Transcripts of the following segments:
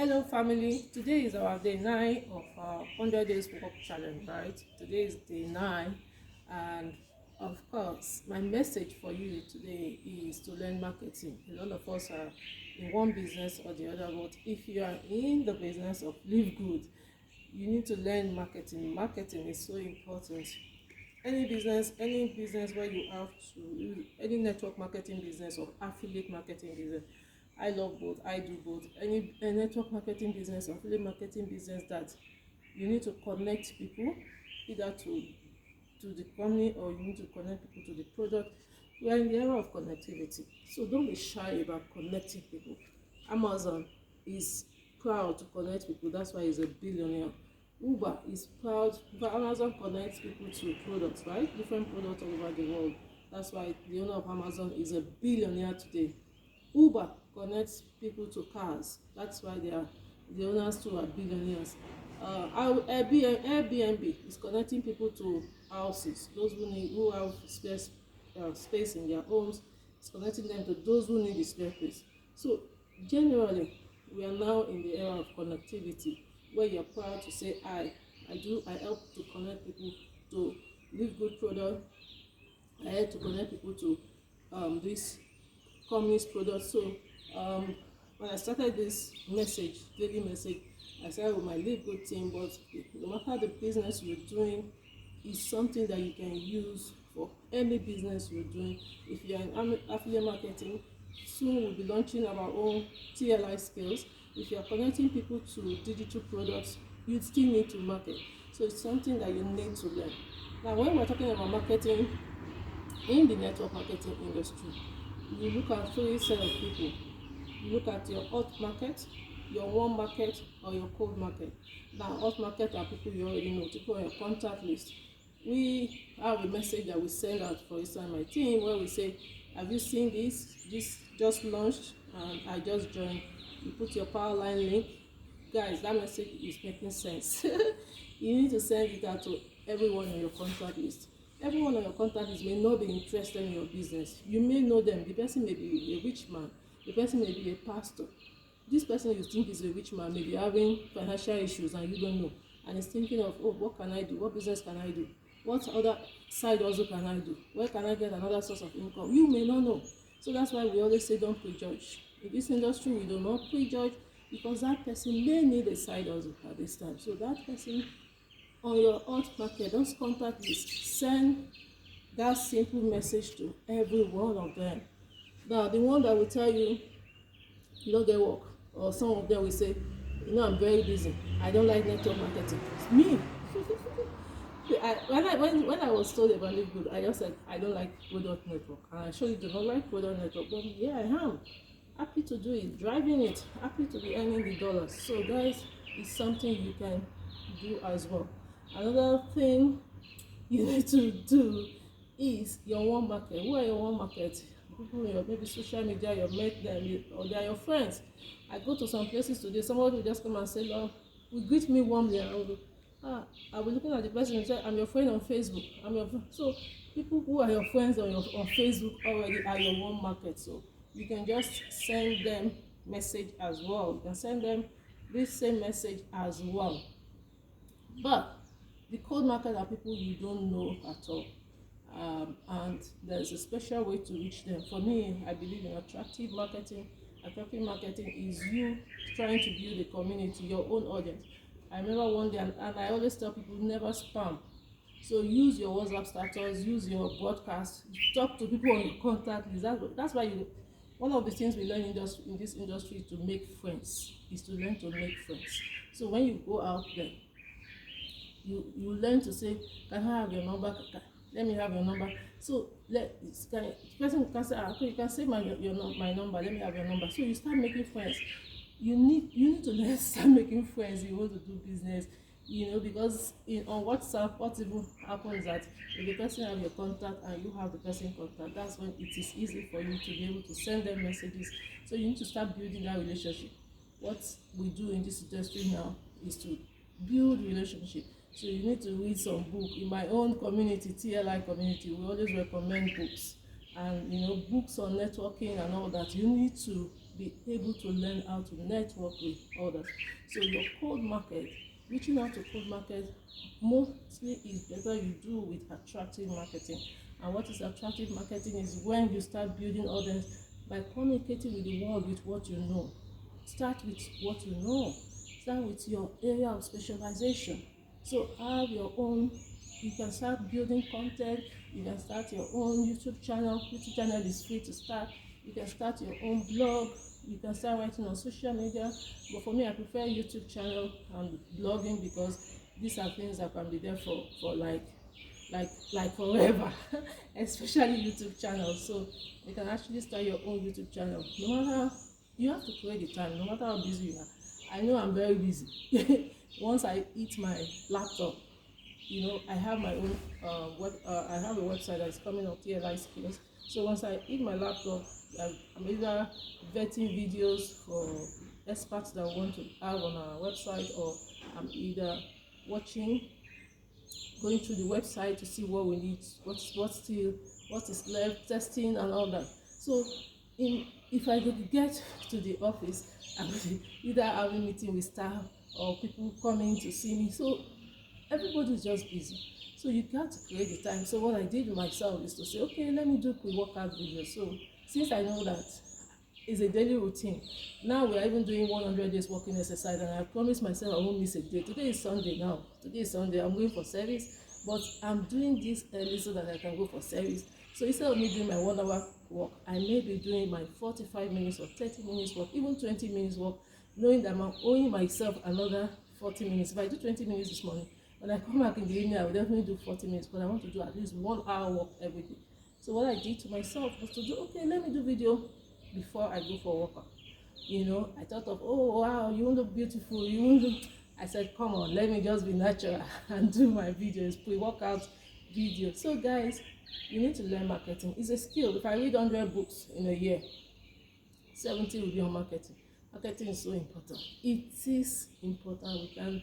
Hello family, today is our day 9 of our 100 days work challenge, right? Today is day 9, and of course my message for you today is to learn marketing. A lot of us are in one business or the other, but if you are in the business of LiveGood, you need to learn marketing. Marketing is so important. Any business where you have to use any network marketing business or affiliate marketing business, I love both, I do both. Any a network marketing business or affiliate marketing business that you need to connect people either to the company, or you need to connect people to the product. We are in the era of connectivity, so don't be shy about connecting people. Amazon is proud to connect people, that's why he's a billionaire. Uber is proud, but Amazon connects people to products, right? Different products all over the world. That's why the owner of Amazon is a billionaire today. Uber connects people to cars. That's why the owners too are billionaires. Airbnb is connecting people to houses. Those who have space in their homes, it's connecting them to those who need the spare space. So generally, we are now in the era of connectivity, where you're proud to say I help to connect people to live good product. I help to connect people to this company's product. So when I started this daily message, I started with my LiveGood team, but no matter the business you're doing, is something that you can use for any business you're doing. If you're in affiliate marketing, soon we'll be launching our own TLI skills. If you're connecting people to digital products, you still need to market. So it's something that you need to learn. Now, when we're talking about marketing in the network marketing industry, you look at three set of people. You look at your hot market, your warm market, or your cold market. Now, hot market are people you already know, people on your contact list. We have a message that we send out, for instance, my team, where we say, have you seen this? This just launched and I just joined. You put your power line link. Guys, that message is making sense. You need to send it out to everyone on your contact list. Everyone on your contact list may not be interested in your business. You may know them. The person may be a rich man. The person may be a pastor. This person you think is a rich man may be having financial issues and you don't know. And he's thinking of, oh, what can I do? What business can I do? What other side also can I do? Where can I get another source of income? You may not know. So that's why we always say don't prejudge. In this industry, we do not prejudge, because that person may need a side hustle at this time. So that person on your hot market, those contact lists, send that simple message to every one of them. Now, the one that will tell you you don't get work, or some of them will say, I'm very busy, I don't like network marketing. It's me. When I was told about LiveGood, I just said I don't like product network, and I surely do not like product network. But yeah, I am happy to do it, driving it, happy to be earning the dollars. So guys, it's something you can do as well. Another thing you need to do is your warm market. Who are your warm market? People in your maybe social media, you met them, or they are your friends. I go to some places today, somebody will just come and say, Lord, will greet me warmly, and I'll be looking at the person and say, I'm your friend on Facebook. I'm your friend. So people who are your friends on Facebook already are your warm market. So you can just send them message as well. You can send them this same message as well. But the cold market are people you don't know at all. And there's a special way to reach them. For me, I believe in attractive marketing. Attractive marketing is you trying to build a community, your own audience. I remember one day, and I always tell people, never spam. So use your WhatsApp status, use your broadcast, talk to people on your contact list. That's why one of the things we learn in this industry is to make friends, is to learn to make friends. So when you go out there, you learn to say, can I have your number? Let me have your number. So the person can say, okay, you can say my number, let me have your number. So you start making friends. You need to learn to start making friends if you want to do business, because on WhatsApp, what even happens is that if the person have your contact and you have the person contact, that's when it is easy for you to be able to send them messages. So you need to start building that relationship. What we do in this industry now is to build relationship. So you need to read some book. In my own community, TLI community, we always recommend books, and books on networking and all that. You need to be able to learn how to network with others. So your cold market, reaching out to cold market, mostly is better you do with attractive marketing. And what is attractive marketing is when you start building audience by communicating with the world with what you know. Start with what you know. Start with your area of specialization. So have your own, you can start building content, you can start your own YouTube channel. YouTube channel is free to start. You can start your own blog, you can start writing on social media. But for me, I prefer YouTube channel and blogging because these are things that can be there for like forever. Especially YouTube channel. So you can actually start your own YouTube channel. No matter, you have to create the time, no matter how busy you are. I know I'm very busy. Once I eat my laptop, you know, I have my own I have a website that's coming up, TLI Skills. So once I eat my laptop, I'm either vetting videos for experts that want to have on our website, or I'm either going through the website to see what we need, what is left, testing and all that. So if I could get to the office, I will either having meeting with staff or people coming to see me. So everybody's just busy. So you got to create the time. So what I did myself is to say, okay, let me do quick workout videos. So since I know that it's a daily routine, now we are even doing 100 days walking exercise, and I promised myself I won't miss a day. Today is Sunday now. Today is Sunday. I'm going for service, but I'm doing this early so that I can go for service. So instead of me doing my 1 hour walk, I may be doing my 45 minutes or 30 minutes walk, even 20 minutes walk, knowing that I'm owing myself another 40 minutes. If I do 20 minutes this morning, when I come back in the evening, I will definitely do 40 minutes, but I want to do at least 1 hour walk every day. So what I did to myself was to do, okay, let me do video before I go for workout. You know, I thought of, oh wow, you look beautiful, you look. I said, come on, let me just be natural and do my videos, pre-workout video. So guys, you need to learn marketing. It's a skill. If I read 100 books in a year, 70 will be on marketing. Marketing is so important. It is important.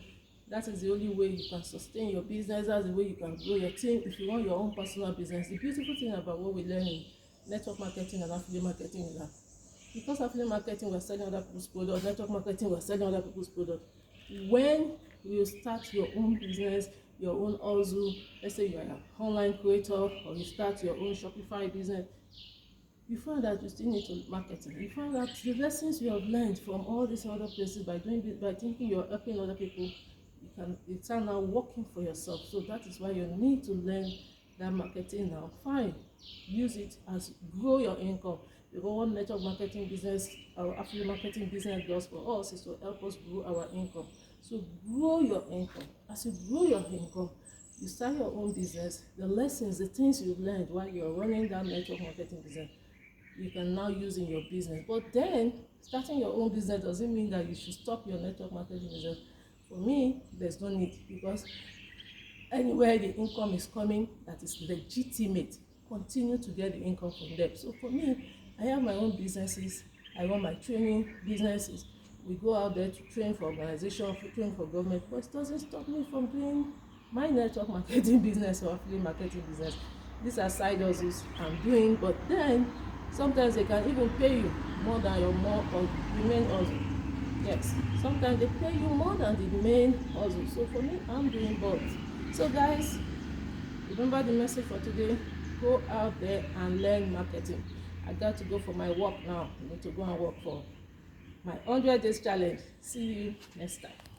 That is the only way you can sustain your business. That's the way you can grow your team. If you want your own personal business, the beautiful thing about what we learn in network marketing and affiliate marketing is that because affiliate marketing, we're selling other people's products, network marketing, we're selling other people's products. When you start your own business, your own hustle, let's say you're an online creator or you start your own Shopify business, you find that you still need to marketing. You find that the lessons you have learned from all these other places by thinking you're helping other people, it's now working for yourself. So that is why you need to learn that marketing now. Fine, use it as grow your income. Because what network marketing business, our affiliate marketing business does for us is to help us grow our income. So grow your income. As you grow your income, you start your own business. The lessons, the things you've learned while you're running that network marketing business, you can now use in your business. But then starting your own business doesn't mean that you should stop your network marketing business. For me, there's no need, because anywhere the income is coming that is legitimate, continue to get the income from them. So for me, I have my own businesses. I run my training businesses. We go out there to train for organizations, train for government, but it doesn't stop me from doing my network marketing business or affiliate marketing business. These are side hustles I'm doing, but then sometimes they can even pay you more than your main hustle. Yes, sometimes they pay you more than the main hustle. So for me, I'm doing both. So guys, remember the message for today. Go out there and learn marketing. I got to go for my work now. I need to go and work for my 100 days challenge. See you next time.